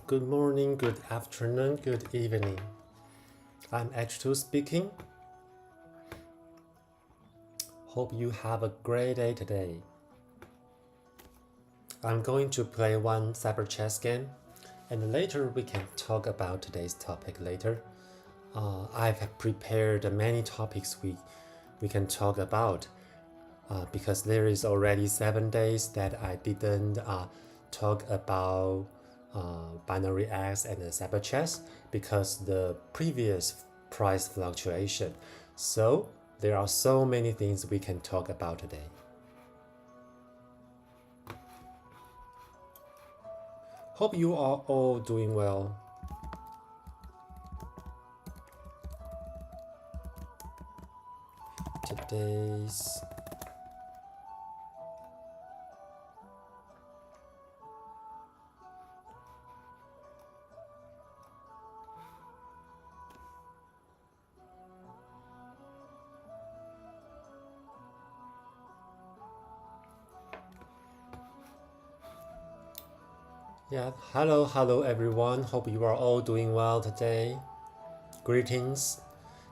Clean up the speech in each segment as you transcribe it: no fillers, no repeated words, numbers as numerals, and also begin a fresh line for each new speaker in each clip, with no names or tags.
Good morning, good afternoon, good evening. I'm H2 speaking. Hope you have a great day today. I'm going to play one CyberChess game, and later we can talk about today's topic later. I've prepared many topics we can talk about because there is already 7 days that I didn't talk about BinaryX and CyberChess because the previous price fluctuation. So there are so many things we can talk about today. Hope you are all doing well. Today's hello everyone. Hope you are all doing well today. Greetings.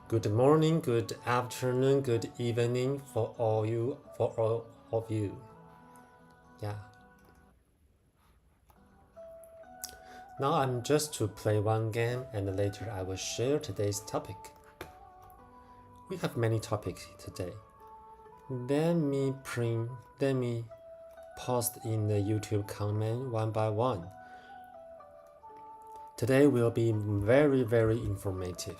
Good morning, good afternoon, good evening for all of you. Yeah. Now I'm just to play one game and later I will share today's topic. We have many topics today. Let me post in the YouTube comment one by one. Today will be very, very informative.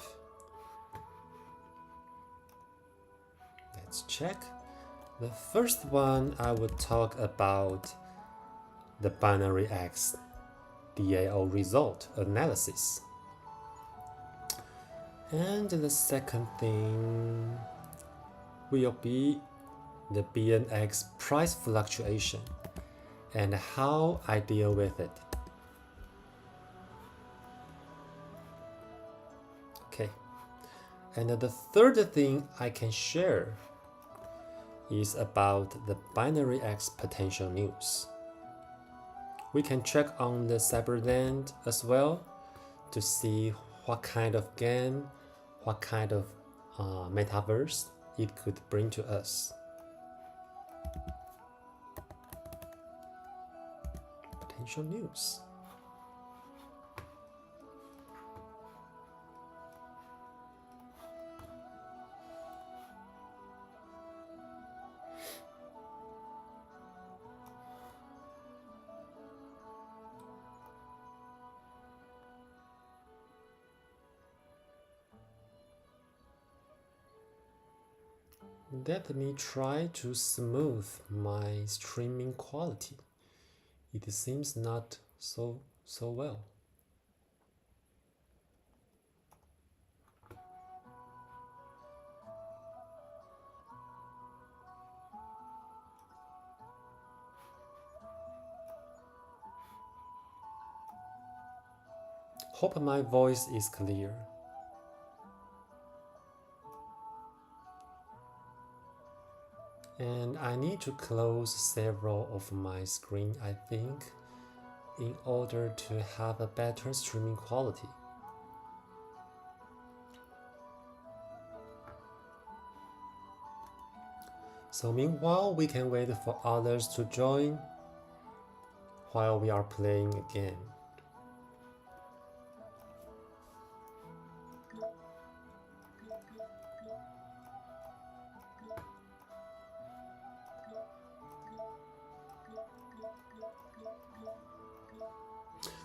Let's check. The first one I will talk about the BinaryX DAO result analysis. And the second thing will be the BNX price fluctuation and how I deal with it. Okay, and the third thing I can share is about the BinaryX potential news. We can check on the Cyberland as well to see what kind of game, what kind of metaverse it could bring to us. Potential news. Let me try to smooth my streaming quality. It seems not so well. Hope my voice is clear. And I need to close several of my screen, I think, in order to have a better streaming quality. So meanwhile, we can wait for others to join while we are playing a game.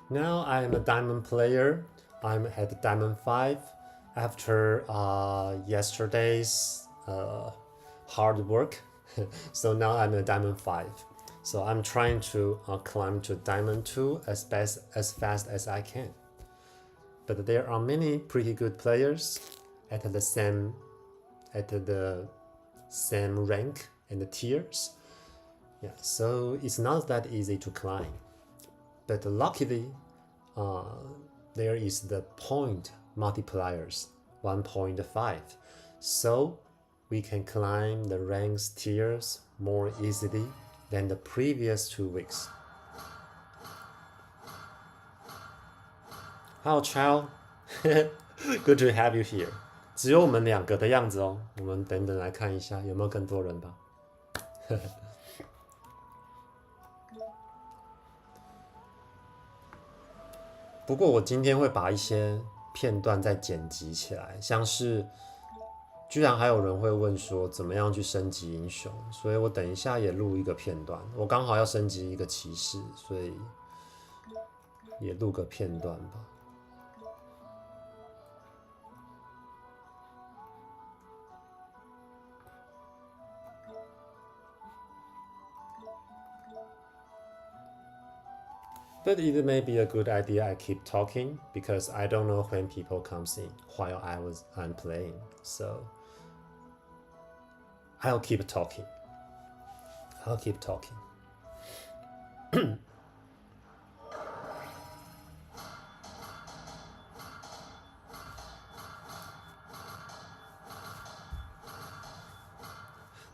Now I am a diamond player. I'm at diamond 5 after yesterday's hard work. So now I'm a diamond 5. So I'm trying to climb to diamond 2 as fast as I can. But there are many pretty good players at the same rank and the tiers. Yeah, so it's not that easy to climb. But luckily, there is the point multipliers, 1.5. So we can climb the ranks tiers more easily than the previous 2 weeks. Hello, Chow. Good to have you here. 只有我们2个的样子哦。我们等等来看一下有没有更多人吧。不过我今天会把一些片段再剪辑起来，像是居然还有人会问说怎么样去升级英雄，所以我等一下也录一个片段。我刚好要升级一个骑士，所以也录个片段吧。But it may be a good idea I keep talking because I don't know when people comes in while I'm playing. So I'll keep talking.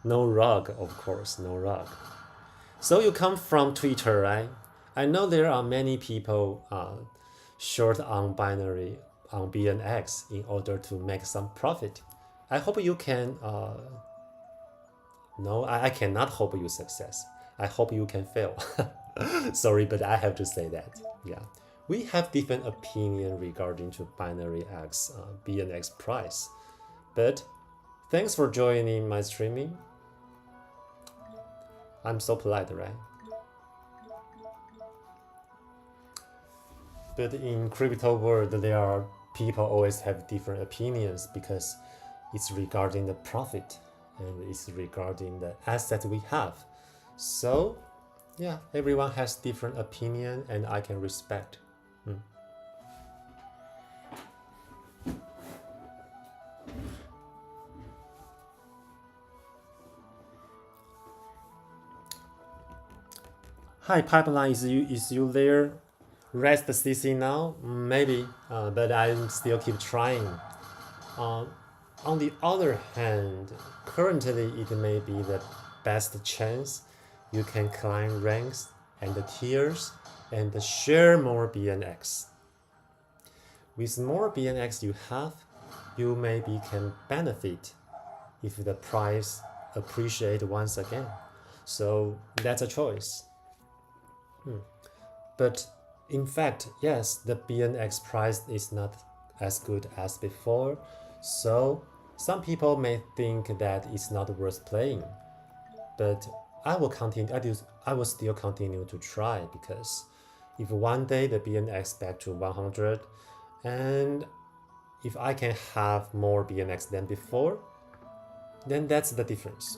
No rug, of course, no rug. So you come from Twitter, right? I know there are many people short on BNX in order to make some profit. I hope you can. No, I cannot hope you success. I hope you can fail. Sorry, but I have to say that. Yeah, we have different opinion regarding to BinaryX BNX price, but thanks for joining my streaming. I'm so polite, right? But in crypto world, there are people always have different opinions because it's regarding the profit and it's regarding the asset we have. So, yeah, everyone has different opinion and I can respect. Hi, Pipeline, is you there? Rest the CC now? Maybe, but I still keep trying. On the other hand, currently it may be the best chance you can climb ranks and the tiers and share more BNX. With more BNX you have, you maybe can benefit if the price appreciate once again. So that's a choice. But in fact, yes, the BNX price is not as good as before, so some people may think that it's not worth playing. But I will still continue to try because if one day the BNX back to 100, and if I can have more BNX than before, then that's the difference.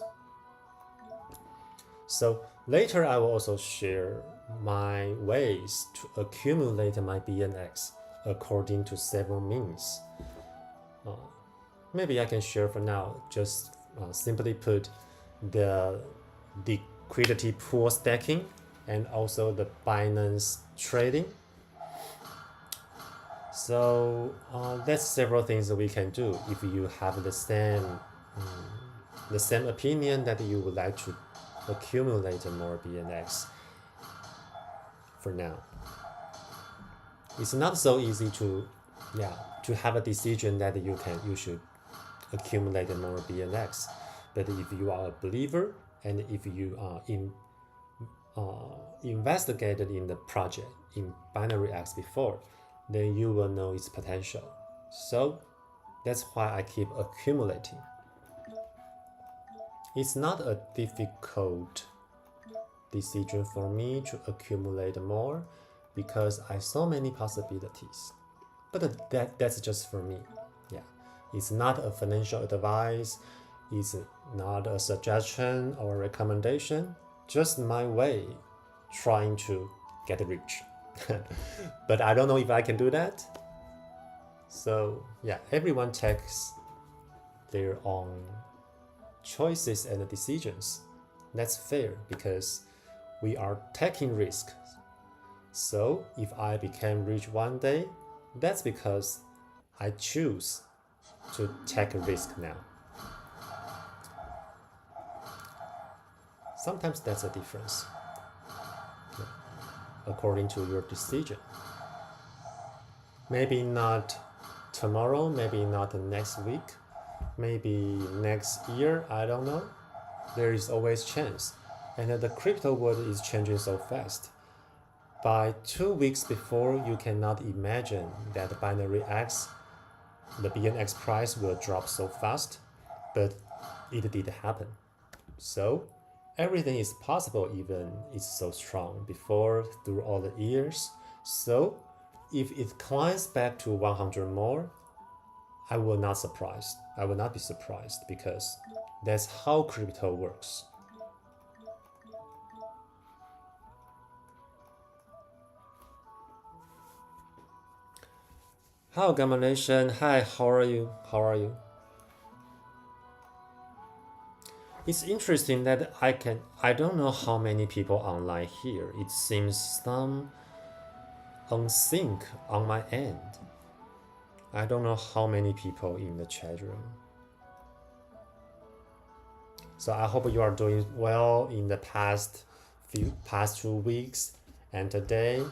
So later I will also share my ways to accumulate my BNX according to several means. Maybe I can share for now, just simply put the liquidity pool stacking and also the Binance trading. So that's several things that we can do if you have the same opinion that you would like to accumulate more BNX. For now, it's not so easy to have a decision that you should accumulate more BNX, But if you are a believer and if you are investigated in the project in BinaryX before, then you will know its potential. So that's why I keep accumulating. It's not a difficult decision for me to accumulate more because I saw many possibilities. But that's just for me. Yeah, it's not a financial advice. It's not a suggestion or recommendation. Just my way, trying to get rich. But I don't know if I can do that. So yeah, everyone takes their own choices and decisions. That's fair because we are taking risks. So if I became rich one day, that's because I choose to take a risk now. Sometimes that's a difference according to your decision. Maybe not tomorrow, maybe not next week, maybe next year, I don't know. There is always chance. And the crypto world is changing so fast. By 2 weeks before, you cannot imagine that BinaryX, the BNX price will drop so fast, but it did happen. So everything is possible even it's so strong before through all the years. So if it climbs back to 100 more, I will not be surprised because that's how crypto works. Hello, Gamma Nation. Hi, how are you? It's interesting that I don't know how many people online here. It seems some unsync on my end. I don't know how many people in the chat room. So I hope you are doing well in the past 2 weeks and today.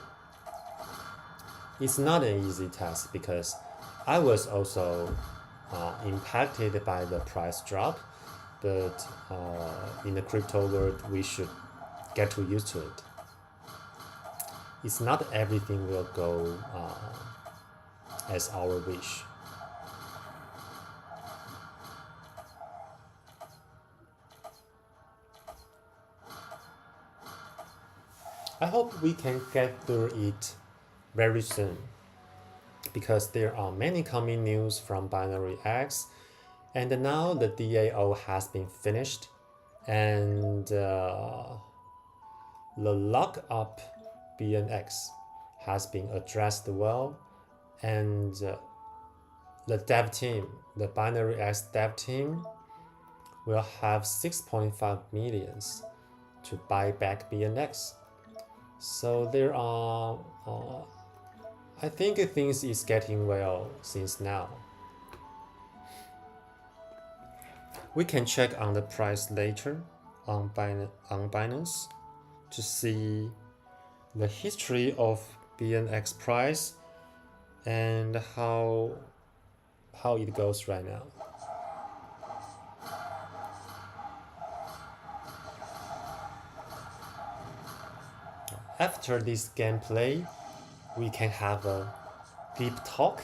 It's not an easy task because I was also impacted by the price drop, but in the crypto world, we should get too used to it. It's not everything will go as our wish. I hope we can get through it very soon because there are many coming news from BinaryX, and now the DAO has been finished and the lockup BNX has been addressed well, and the dev team, the BinaryX dev team, will have 6.5 millions to buy back BNX. So there are, I think things is getting well since now. We can check on the price later on Binance to see the history of BNX price and how it goes right now. After this gameplay, we can have a deep talk.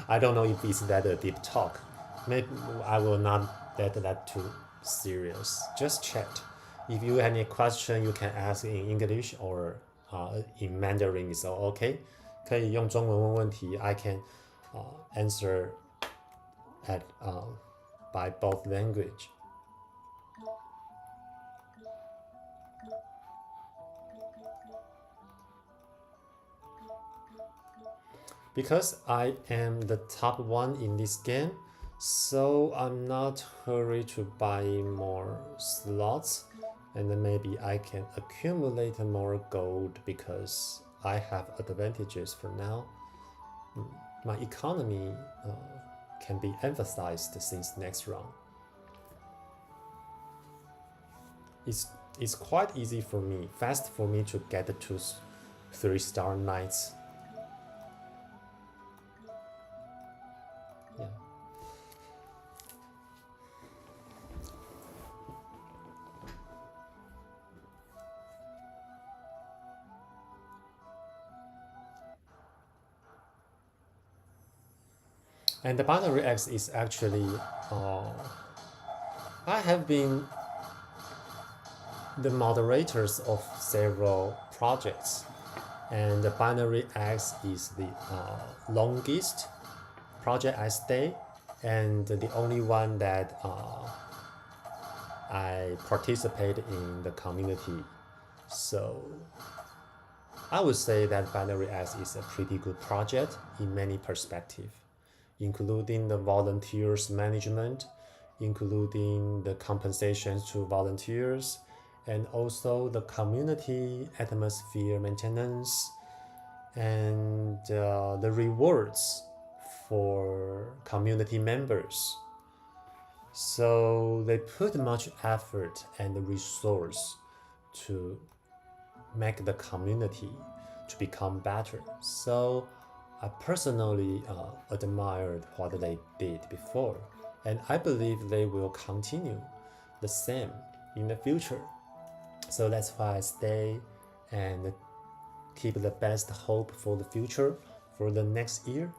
I don't know if it's that a deep talk. Maybe I will not let that too serious. Just chat. If you have any question, you can ask in English or in Mandarin is okay. 可以用中文问问题. I can answer at by both language. Because I am the top one in this game, so I'm not hurried to buy more slots, and then maybe I can accumulate more gold because I have advantages for now. My economy can be emphasized since next round. It's quite easy for me, fast for me to get to 3-star knights. And the BinaryX is actually, I have been the moderators of several projects, and the BinaryX is the longest project I stay, and the only one that I participate in the community. So I would say that BinaryX is a pretty good project in many perspectives, including the volunteers management, including the compensations to volunteers, and also the community atmosphere maintenance, and the rewards for community members. So they put much effort and resource to make the community to become better. So I personally admired what they did before, and I believe they will continue the same in the future. So that's why I stay and keep the best hope for the future for the next year.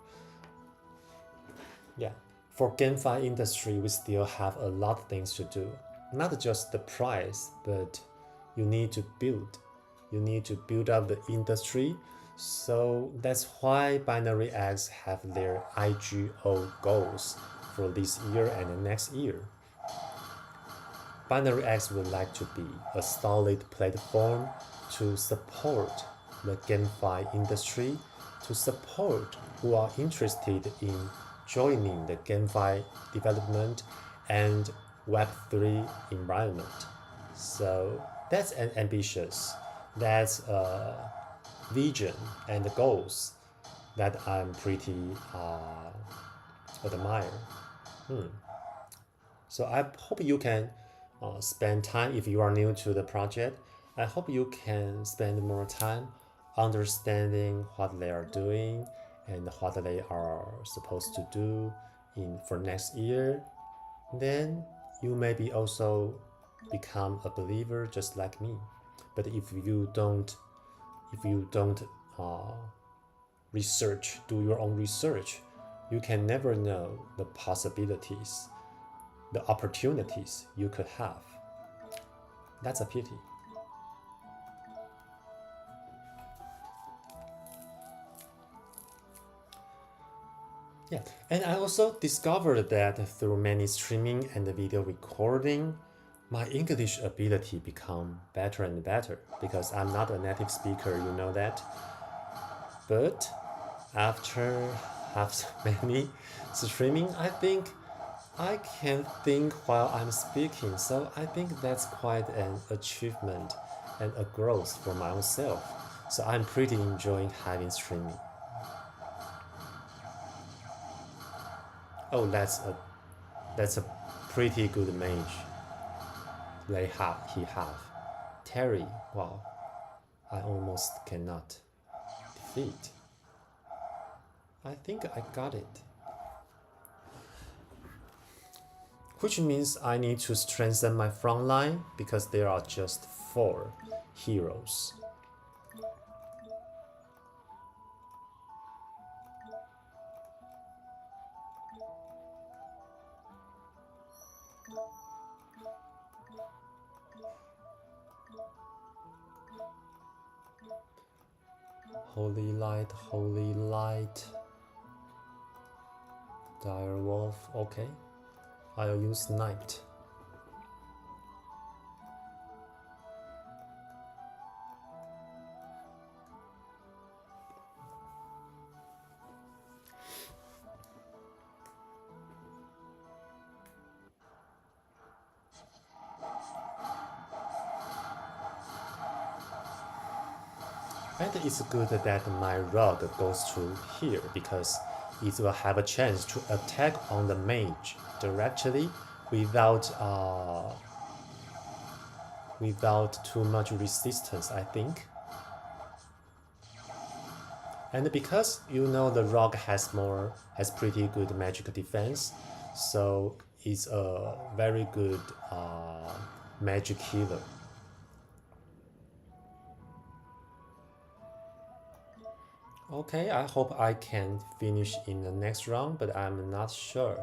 Yeah, for GameFi industry, we still have a lot of things to do. Not just the price, but you need to build. You need to build up the industry. So that's why BinaryX have their IGO goals for this year and the next year. BinaryX would like to be a solid platform to support the GameFi industry, to support who are interested in joining the GameFi development and Web3 environment. So that's an ambitious, that's a vision and goals that I'm pretty admire. So I hope you can spend time, if you are new to the project, I hope you can spend more time understanding what they are doing and what they are supposed to do for next year. Then you maybe also become a believer just like me. But if you don't do your own research, you can never know the possibilities, the opportunities you could have. That's a pity. Yeah, and I also discovered that through many streaming and video recording, my English ability become better and better because I'm not a native speaker, you know that. But after have many streaming, I think I can think while I'm speaking. So I think that's quite an achievement and a growth for myself. So I'm pretty enjoying having streaming. Oh, that's a pretty good mage. He have Terry. Wow, I almost cannot defeat. I think I got it. Which means I need to strengthen my front line because there are just 4 heroes. Holy light, holy light. Dire wolf, okay. I'll use knight. And it's good that my rogue goes to here because it will have a chance to attack on the mage directly without too much resistance, I think. And because you know the rogue has pretty good magic defense, so it's a very good magic healer. Okay, I hope I can finish in the next round, but I'm not sure.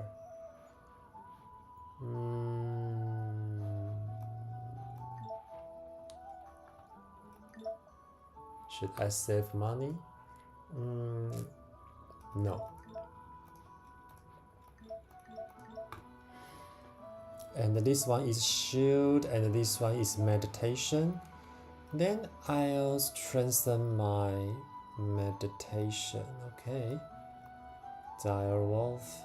Should I save money? No. And this one is shield, and this one is meditation. Then I'll strengthen my meditation. Okay. Dire Wolf.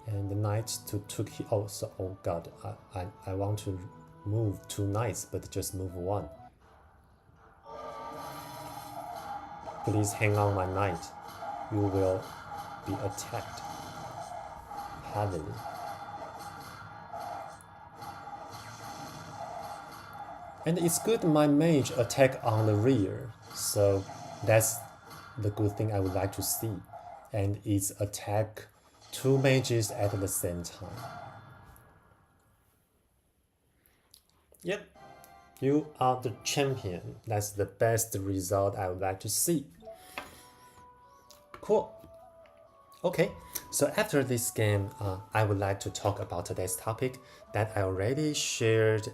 And the knight to took. Oh god, I want to move 2 knights, but just move 1. Please hang on, my knight. You will be attacked heavily. And it's good my mage attack on the rear, so that's the good thing I would like to see. And it's attack 2 mages at the same time. Yep, you are the champion. That's the best result I would like to see. Cool. Okay, so after this game, I would like to talk about today's topic that I already shared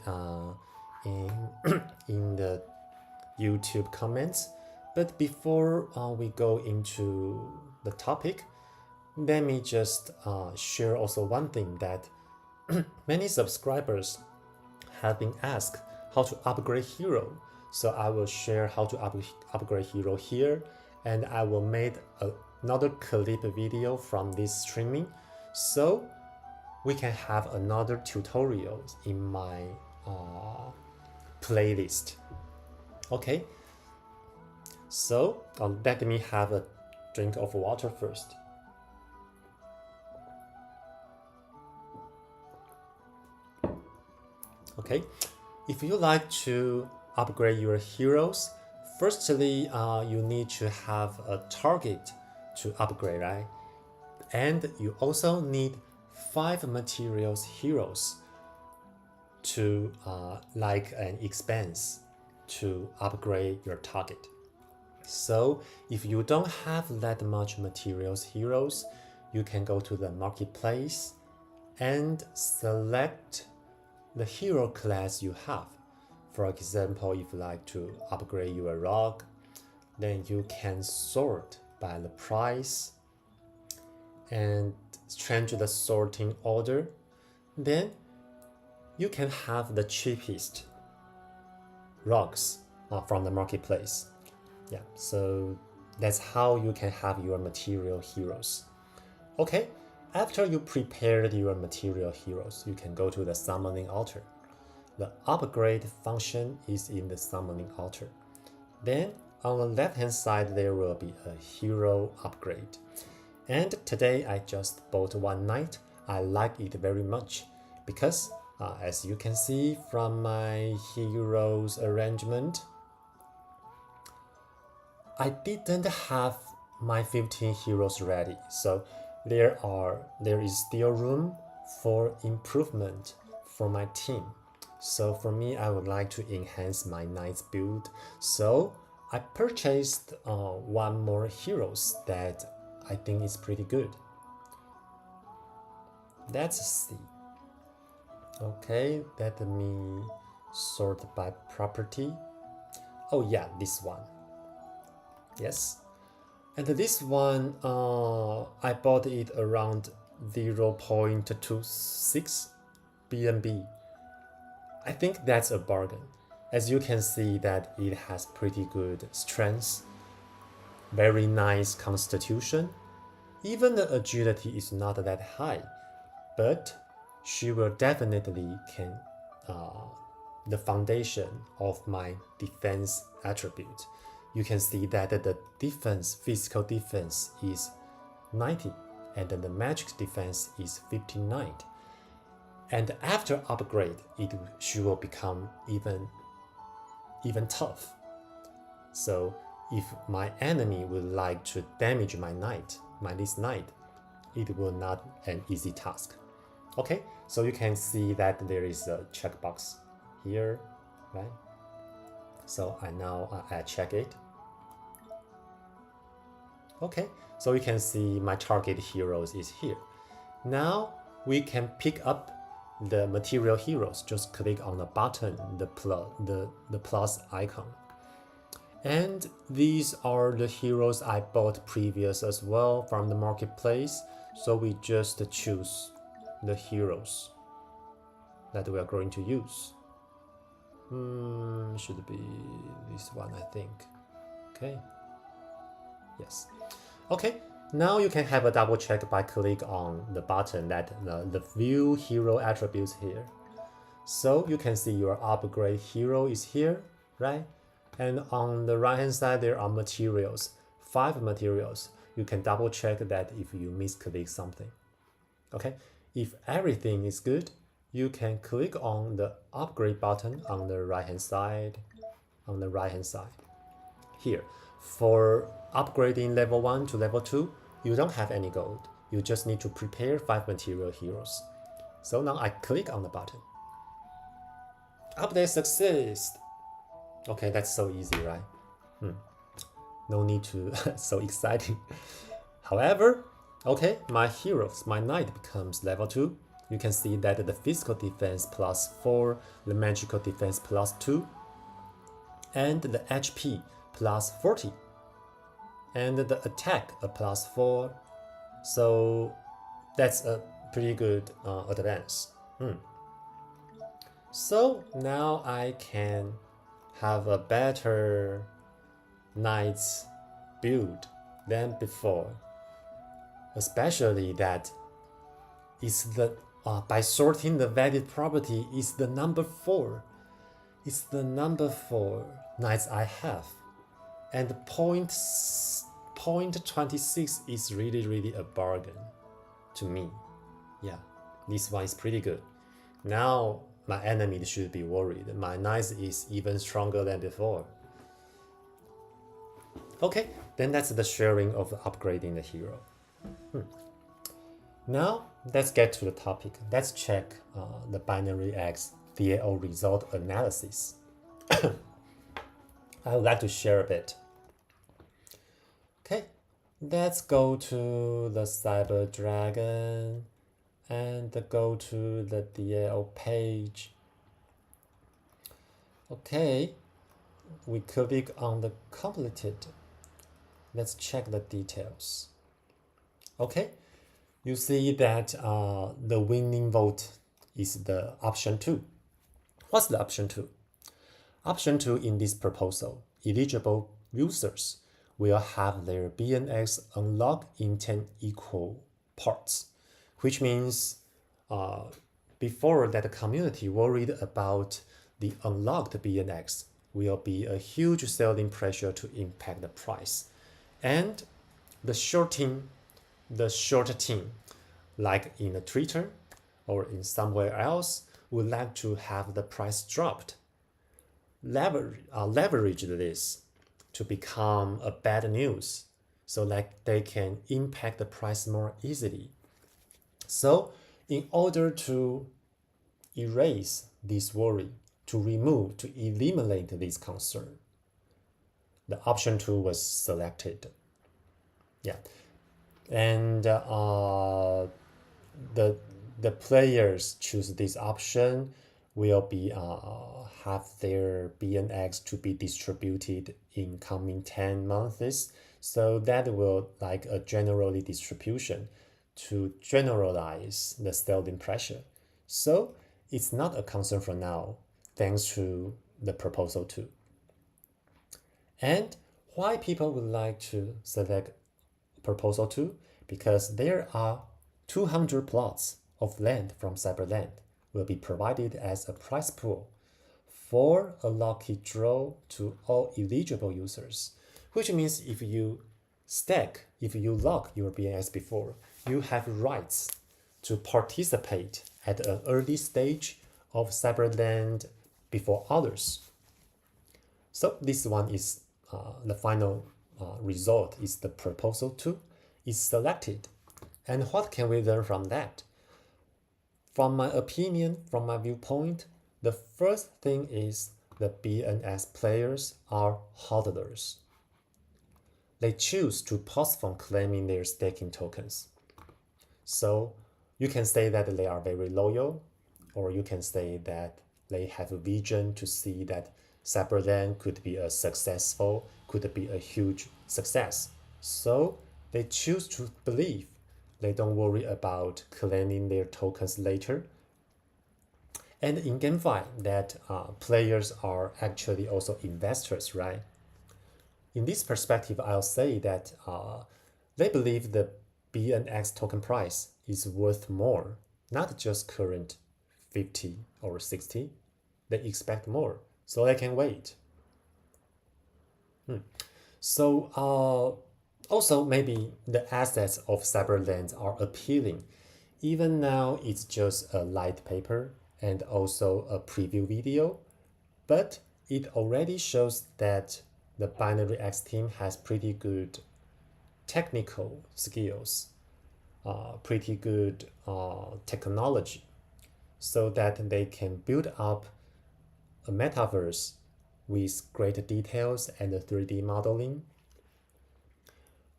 in, in the YouTube comments. But before we go into the topic, let me just share also one thing that many subscribers have been asked how to upgrade hero. So I will share how to upgrade hero here, and I will make another clip video from this streaming, so we can have another tutorial in my playlist. Okay, so let me have a drink of water first. Okay, if you like to upgrade your heroes, firstly, you need to have a target to upgrade, right? And you also need 5 materials heroes to like an expense to upgrade your target. So if you don't have that much materials heroes, you can go to the marketplace and select the hero class you have. For example, if you like to upgrade your rogue, then you can sort by the price and change the sorting order. Then you can have the cheapest rogues from the marketplace. Yeah, so that's how you can have your material heroes. Okay, after you prepared your material heroes, you can go to the summoning altar. The upgrade function is in the summoning altar. Then on the left hand side there will be a hero upgrade. And today I just bought 1 knight. I like it very much because as you can see from my heroes arrangement, I didn't have my 15 heroes ready, so there is still room for improvement for my team. So for me, I would like to enhance my knight's build. So I purchased 1 more heroes that I think is pretty good. Let's see. Okay, let me sort by property. Oh yeah, this one. Yes. And this one, I bought it around 0.26 BNB. I think that's a bargain. As you can see that it has pretty good strength, very nice constitution. Even the agility is not that high, but she will definitely can the foundation of my defense attribute. You can see that the defense, physical defense is 90 and the magic defense is 59. And after upgrade, she will become even tough. So if my enemy would like to damage my this knight, it will not an easy task. Okay, so you can see that there is a checkbox here, right? So I check it. Okay, so you can see my target heroes is here. Now we can pick up the material heroes. Just click on the button, the plus icon. And these are the heroes I bought previous as well from the marketplace. So we just choose the heroes that we are going to use. Should be this one, I think. Okay. Yes. Okay. Now you can have a double check by click on the button that the view hero attributes here. So you can see your upgrade hero is here, right? And on the right hand side there are materials, 5 materials. You can double check that if you misclick something. Okay, if everything is good, you can click on the upgrade button on the right hand side. Here, for upgrading level 1 to level 2, you don't have any gold. You just need to prepare 5 material heroes. So now I click on the button. Update success. Okay, that's so easy, right? No need to so exciting. However, okay, my heroes, my knight becomes level 2. You can see that the physical defense plus 4, the magical defense plus 2, and the HP plus 40, and the attack a plus 4. So that's a pretty good advance. So now I can have a better knight's build than before, especially that is the by sorting the valid property is the number 4. It's the number 4 knights I have, and point 26 is really a bargain to me. Yeah, this one is pretty good. Now my enemy should be worried. My knight is even stronger than before. Okay, then that's the sharing of upgrading the hero. Now let's get to the topic. Let's check the BinaryX DAO result analysis. I would like to share a bit. Okay, let's go to the Cyber Dragon and go to the DAO page. Okay, we click on the completed. Let's check the details. Okay, you see that the winning vote is the option 2. What's the option 2? Option 2 in this proposal, eligible users will have their BNX unlocked in 10 equal parts, which means before that the community worried about the unlocked BNX will be a huge selling pressure to impact the price. And the short team, like in a Twitter or in somewhere else, would like to have the price dropped. Leverage this to become a bad news, so like they can impact the price more easily. So in order to erase this worry, to eliminate this concern, the option 2 was selected. Yeah, and the players choose this option will be have their BNX to be distributed in coming 10 months. So that will like a generally distribution to generalize the selling pressure. So it's not a concern for now, thanks to the proposal 2. And why people would like to select proposal 2? Because there are 200 plots of land from Cyberland will be provided as a prize pool for a lucky draw to all eligible users, which means if you lock your BNX before, you have rights to participate at an early stage of Cyberland before others. So this one is the final result is the proposal 2 is selected. And what can we learn from that? From my opinion, from my viewpoint, the first thing is the BNX players are hodlers. They choose to postpone claiming their staking tokens. So you can say that they are very loyal, or you can say that they have a vision to see that Cyberland could be a huge success. So they choose to believe. They don't worry about claiming their tokens later. And in GameFi, that players are actually also investors, right? In this perspective, I'll say that they believe the BNX token price is worth more, not just current 50 or 60. They expect more, so they can wait. So also maybe the assets of Cyberland are appealing. Even now, it's just a light paper and also a preview video, but it already shows that the BinaryX team has pretty good technical skills, pretty good technology, so that they can build up a metaverse with great details and 3D modeling.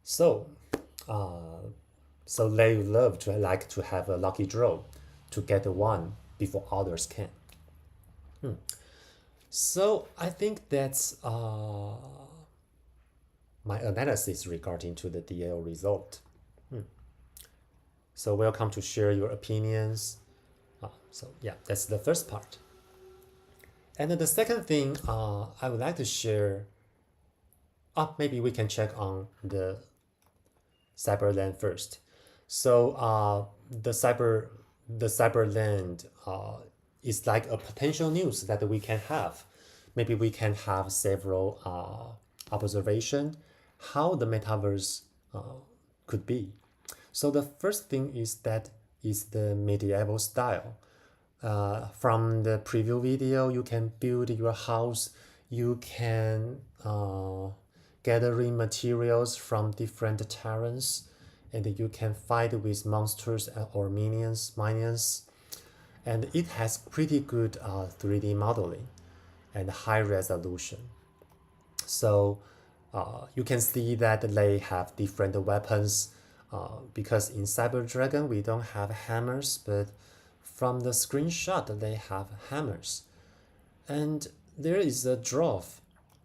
So, so they love to like to have a lucky draw to get one before others can. So I think that's my analysis regarding to the DAO result. So welcome to share your opinions. So yeah, that's the first part. And then the second thing I would like to share, maybe we can check on the Cyberland first. So the Cyberland is like a potential news that we can have. Maybe we can have several observation how the metaverse could be. So the first thing is that is the medieval style. From the preview video, you can build your house. You can gathering materials from different terrains, and you can fight with monsters or minions. And it has pretty good 3D modeling and high resolution. So you can see that they have different weapons because in Cyber Dragon we don't have hammers, but from the screenshot they have hammers. And there is a dwarf.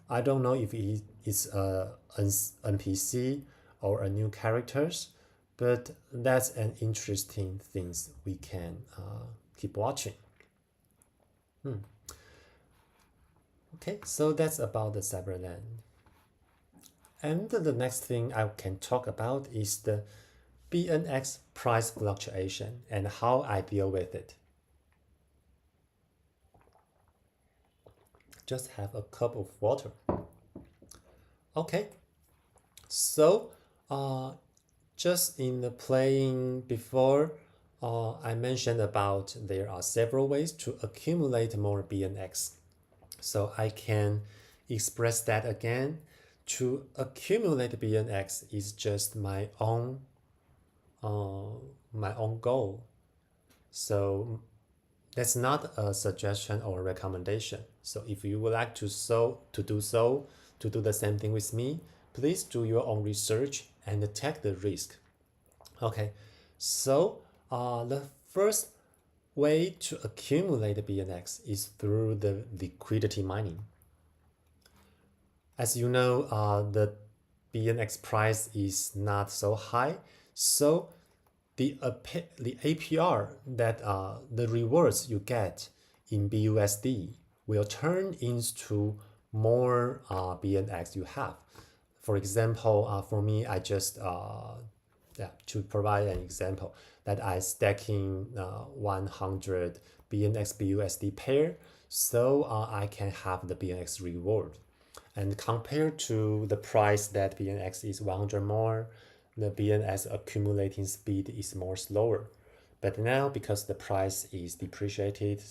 I don't know if it is a NPC or a new characters, but that's an interesting thing we can keep watching. Okay, so that's about the Cyberland. And the next thing I can talk about is the BNX price fluctuation and how I deal with it. Just have a cup of water. Okay, so just in the playing before, I mentioned about there are several ways to accumulate more BNX. So I can express that again. To accumulate BNX is just my own goal. So that's not a suggestion or a recommendation. So if you would like to do the same thing with me, please do your own research and take the risk. Okay, so the first way to accumulate BNX is through the liquidity mining. As you know, the BNX price is not so high, so the APR that the rewards you get in BUSD will turn into more BNX you have. For example, for me, I just to provide an example that I stacking 100 BNX BUSD pair, so I can have the BNX reward. And compared to the price that BNX is 100 more, the BNX accumulating speed is more slower. But now because the price is depreciated,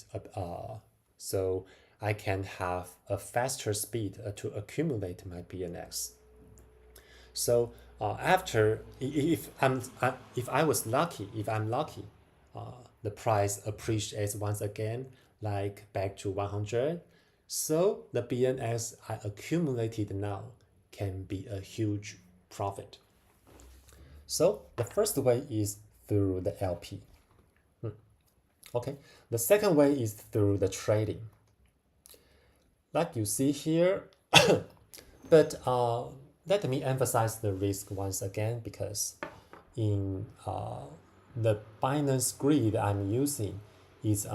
so I can have a faster speed to accumulate my BNX. So after, if I'm lucky, the price appreciates once again, like back to 100. So the BNX I accumulated now can be a huge profit. So the first way is through the LP. Okay, the second way is through the trading. Like you see here, but let me emphasize the risk once again, because in the Binance grid I'm using is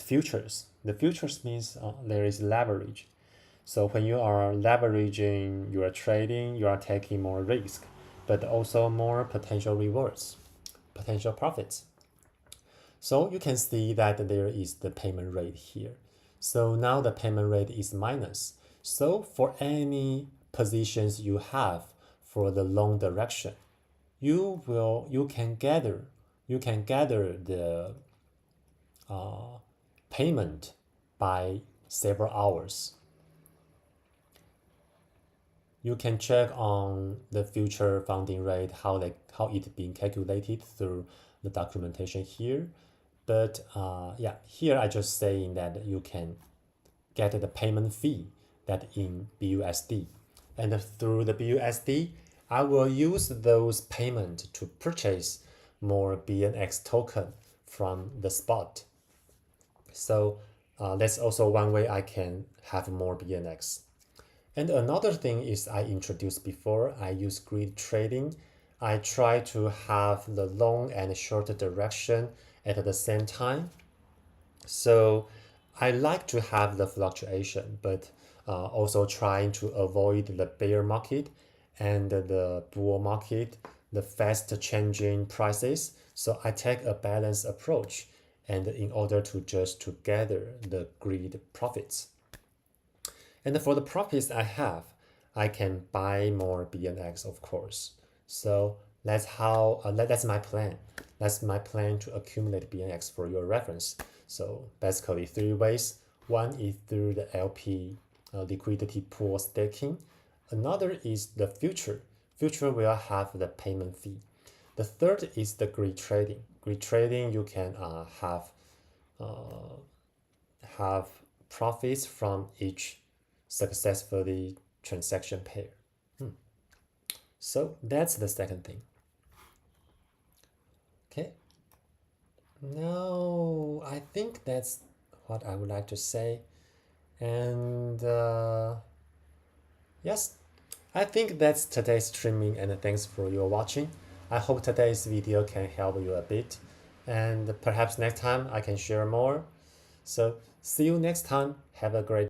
futures. The futures means there is leverage. So when you are leveraging your trading, you are taking more risk, but also more potential rewards, potential profits. So you can see that there is the payment rate here. So now the payment rate is minus. So for any positions you have for the long direction, you can gather the payment by several hours. You can check on the future funding rate, how it's being calculated through the documentation here. But yeah, here I just saying that you can get the payment fee that in BUSD. And through the BUSD, I will use those payments to purchase more BNX token from the spot. So that's also one way I can have more BNX. And another thing is I introduced before, I use grid trading. I try to have the long and short direction at the same time. So I like to have the fluctuation, but also trying to avoid the bear market and the bull market, the fast changing prices. So I take a balanced approach, and in order to just to gather the grid profits. And for the profits I have, I can buy more BNX, of course. So that's how that's my plan. That's my plan to accumulate BNX for your reference. So basically 3 ways. One is through the LP liquidity pool staking. Another is the future. Future will have the payment fee. The third is the grid trading. Grid trading, you can have profits from each successfully transaction pair. So that's the second thing. Okay. Now I think that's what I would like to say. And yes, I think that's today's streaming, and thanks for your watching. I hope today's video can help you a bit, and perhaps next time I can share more. So see you next time. Have a great